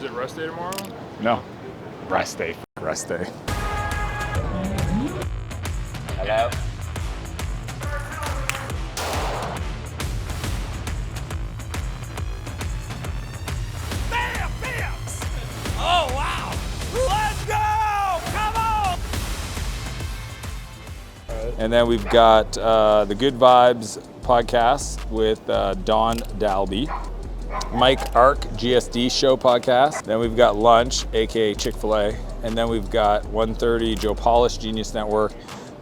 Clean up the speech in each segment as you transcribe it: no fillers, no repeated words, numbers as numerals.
Is it rest day tomorrow? No. Rest day. Rest day. Hello? Bam! Bam! Oh, wow! Let's go! Come on! And then we've got the Good Vibes podcast with Don Dalby. Mike Ark, GSD Show podcast. Then we've got Lunch, aka Chick-fil-A. And then we've got 1:30, Joe Polish, Genius Network.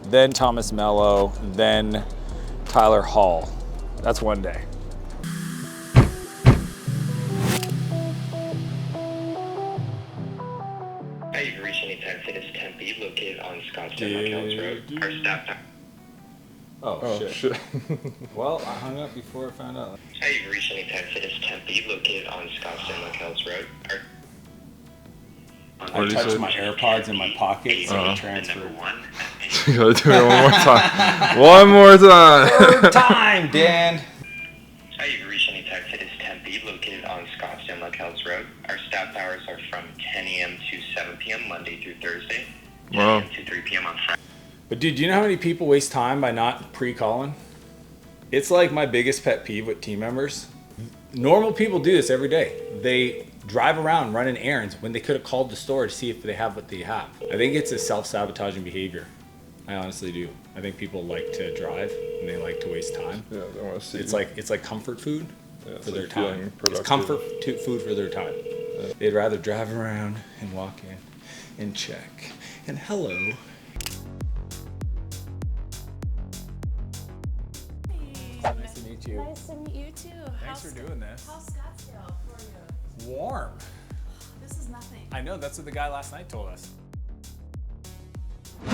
Then Thomas Mello. Then Tyler Hall. That's one day. Hi, you've reached Anytime Fitness Tempe, located on Scottsdale Martell's Road. Our staff time. Oh, shit. Well, I hung up before I found out. Hi, you've reached Anytime Fitness Tempe, located on Scottsdale Martell's Road. I touched my AirPods in my pocket, so I transferred. You gotta do it one more time. One more time. Third time, Dan. Hi, you've reached Anytime Fitness Tempe, located on Scottsdale Martell's Road. Our staff hours are from 10 a.m. to 7 p.m. Monday through Thursday, 10 Wow. a.m. to 3 p.m. on Friday. But dude, do you know how many people waste time by not pre-calling? It's like my biggest pet peeve with team members. Normal people do this every day. They drive around running errands when they could have called the store to see if they have what they have. I think it's a self-sabotaging behavior. I honestly do. I think people like to drive and they like to waste time. Yeah, they want to see. It's like comfort food for their like time. feeling It's productive. comfort food for their time. They'd rather drive around and walk in and check and hello. Nice to meet you. Nice to meet you too. Thanks for doing this. How's Scottsdale for you? Warm. This is nothing. I know, that's what the guy last night told us.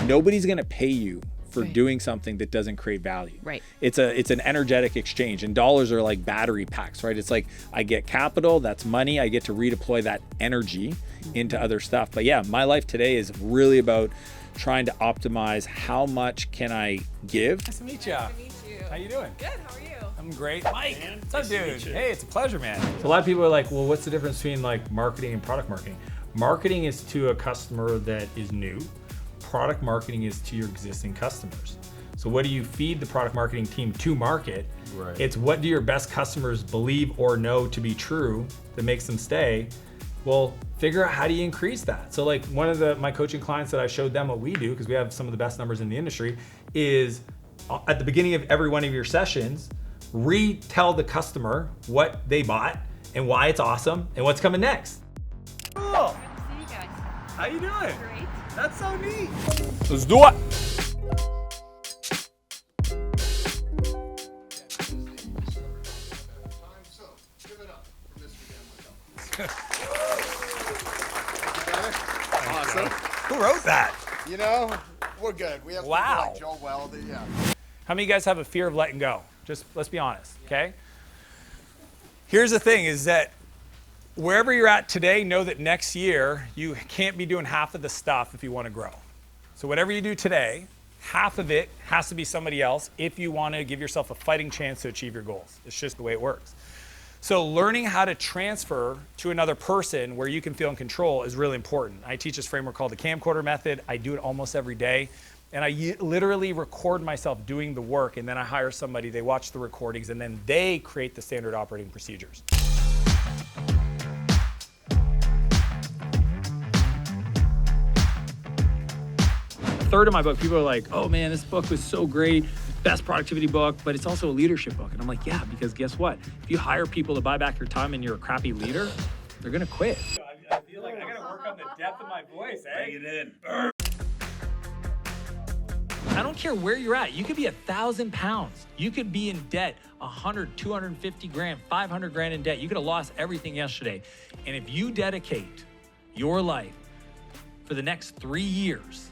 Nobody's gonna pay you for doing something that doesn't create value. Right. It's an energetic exchange, and dollars are like battery packs, right? It's like I get capital, that's money, I get to redeploy that energy into other stuff. But yeah, my life today is really about trying to optimize how much can I give. Nice to meet you. Nice to meet you. How you doing? Good, how are you? I'm great. Mike, what's up, dude? Hey, it's a pleasure, man. So a lot of people are like, well, what's the difference between like marketing and product marketing? Marketing is to a customer that is new. Product marketing is to your existing customers. So what do you feed the product marketing team to market? Right. It's what do your best customers believe or know to be true that makes them stay? Well, figure out how do you increase that. So like one of my coaching clients that I showed them what we do, because we have some of the best numbers in the industry, is at the beginning of every one of your sessions, retell the customer what they bought and why it's awesome and what's coming next. Cool. Good to see you guys. How you doing? Great. That's so neat. Let's do it. Awesome. Who wrote that? You know, we're good. We have people Wow. like Joe Weld. Yeah. How many of you guys have a fear of letting go? Just let's be honest, okay? Here's the thing is that wherever you're at today, know that next year you can't be doing half of the stuff if you want to grow. So whatever you do today, half of it has to be somebody else if you want to give yourself a fighting chance to achieve your goals. It's just the way it works. So learning how to transfer to another person where you can feel in control is really important. I teach this framework called the camcorder method. I do it almost every day. And I literally record myself doing the work, and then I hire somebody, they watch the recordings, and then they create the standard operating procedures. A third of my book, people are like, oh man, this book was so great, best productivity book, but it's also a leadership book. And I'm like, yeah, because guess what? If you hire people to buy back your time and you're a crappy leader, they're gonna quit. I feel like I gotta work on the depth of my voice, eh? Bring it in. I don't care where you're at. You could be 1,000 pounds. You could be in debt, 100, 250 grand, 500 grand in debt. You could have lost everything yesterday. And if you dedicate your life for the next 3 years,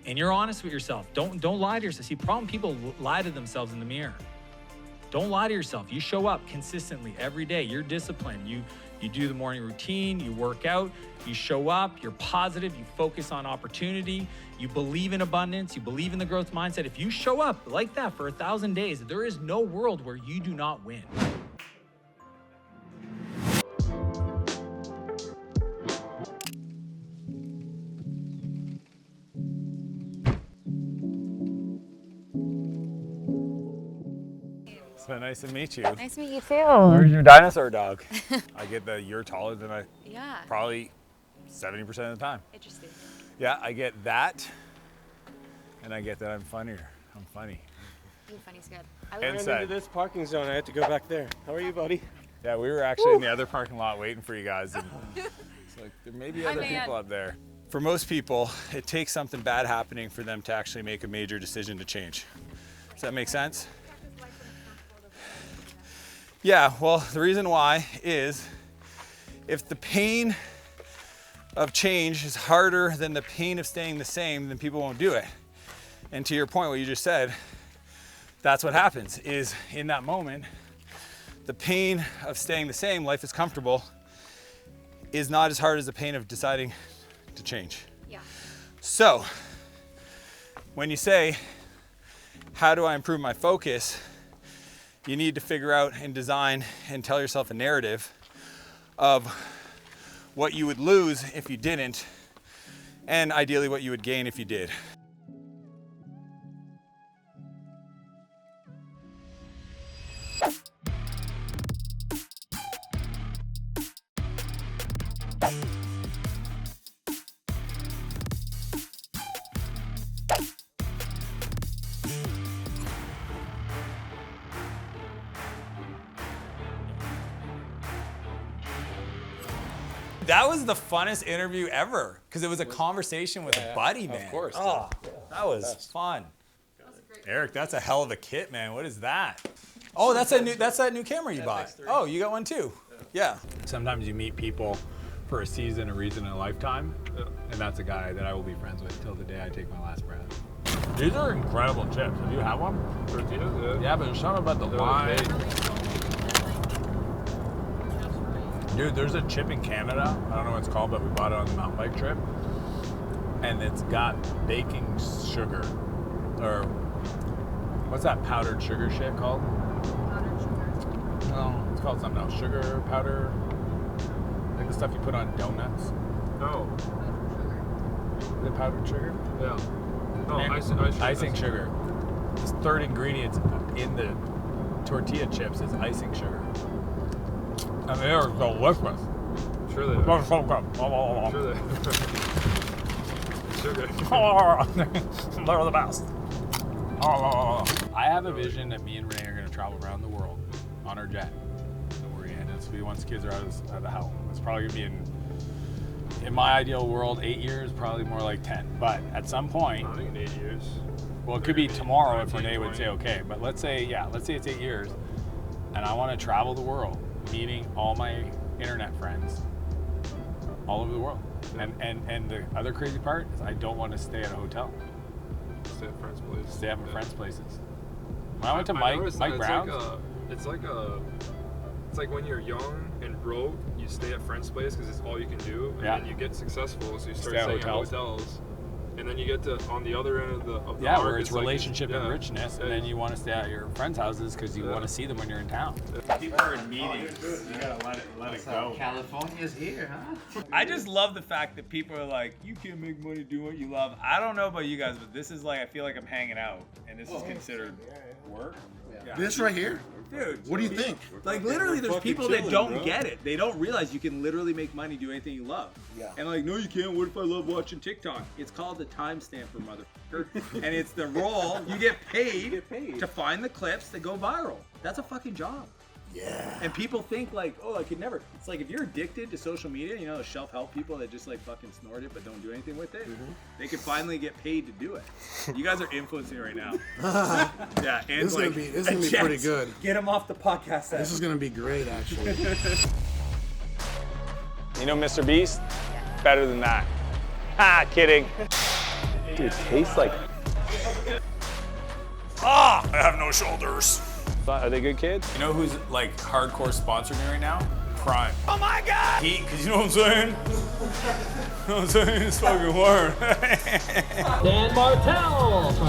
and you're honest with yourself, don't lie to yourself. See, problem people lie to themselves in the mirror. Don't lie to yourself. You show up consistently every day. You're disciplined. You do the morning routine, you work out, you show up, you're positive, you focus on opportunity, you believe in abundance, you believe in the growth mindset. If you show up like that for 1,000 days, there is no world where you do not win. been nice to meet you. Nice to meet you too. Where's your dinosaur dog? I get that you're taller than I Yeah. probably 70% of the time. Interesting. Yeah, I get that, and I get that I'm funnier. I'm funny. Being funny's good. And I'm into this parking zone. I had to go back there. How are you, buddy? Yeah, we were actually in the other parking lot waiting for you guys. And it's like, there may be Hi, other man. people up there. For most people, it takes something bad happening for them to actually make a major decision to change. Does that make sense? Yeah, well, the reason why is if the pain of change is harder than the pain of staying the same, then people won't do it. And to your point, what you just said, that's what happens is in that moment, the pain of staying the same, life is comfortable, is not as hard as the pain of deciding to change. Yeah. So, when you say, how do I improve my focus? You need to figure out and design and tell yourself a narrative of what you would lose if you didn't, and ideally what you would gain if you did. That was the funnest interview ever because it was a conversation with a buddy, man. Of course. Oh, that was fun. Eric, that's a hell of a kit, man. What is that? Oh, that's that new camera you bought. Oh, you got one too. Yeah. Sometimes you meet people for a season, a reason, and a lifetime, and that's a guy that I will be friends with till the day I take my last breath. These are incredible chips. Have you had one? Tortillas, Yeah, but there's something about the lime. Dude, there's a chip in Canada. I don't know what it's called, but we bought it on the mountain bike trip. And it's got baking sugar. Or what's that powdered sugar shit called? Powdered sugar. No, it's called something else. Sugar powder. Like the stuff you put on donuts. No. The powdered sugar? Yeah. No, icing sugar. This third ingredient in the tortilla chips is icing sugar. And they are delicious. Sure they are. Sure they Sugar. They're the best. I have a vision that me and Renee are going to travel around the world on our jet. Don't worry, and it's be once kids are out of the house. It's probably going to be in my ideal world, 8 years, probably more like 10. But at some point, I think in 8 years. well, it could be tomorrow if Renee would say okay. But let's say it's 8 years, and I want to travel the world, meeting all my internet friends all over the world. And the other crazy part is I don't want to stay at a hotel. Stay at friends' place. Stay at my friends' places. When I went to Mike Brown's, It's like when you're young and broke, you stay at friends' place because it's all you can do, and then you get successful, so you start staying at hotels. And then you get to on the other end of the arc, where it's relationship and richness, and then you want to stay at your friends' houses because you want to see them when you're in town. People are in meetings. You gotta let it go. California's here, huh? I just love the fact that people are like, you can't make money doing what you love. I don't know about you guys, but this is like, I feel like I'm hanging out, and this is considered work. Yeah. This right here? Dude, What do you think? like literally, there's people that don't get it. They don't realize you can literally make money do anything you love. Yeah. And like, no, you can't. What if I love watching TikTok? It's called the timestamper, motherfucker. And it's the role. You get paid to find the clips that go viral. That's a fucking job. Yeah. And people think like, oh, I could never. It's like if you're addicted to social media, you know, the self-help people that just like fucking snort it but don't do anything with it, they could finally get paid to do it. You guys are influencing me right now. Yeah, and This is gonna be pretty good. Get him off the podcast set. This is gonna be great, actually. You know Mr. Beast? Better than that. Ha, kidding. Dude, it tastes like... I have no shoulders. Are they good kids? You know who's like hardcore sponsoring me right now? Prime. Oh my God! Heat, cause you know what I'm saying? You know what I'm saying? It's fucking warm. Dan Martell from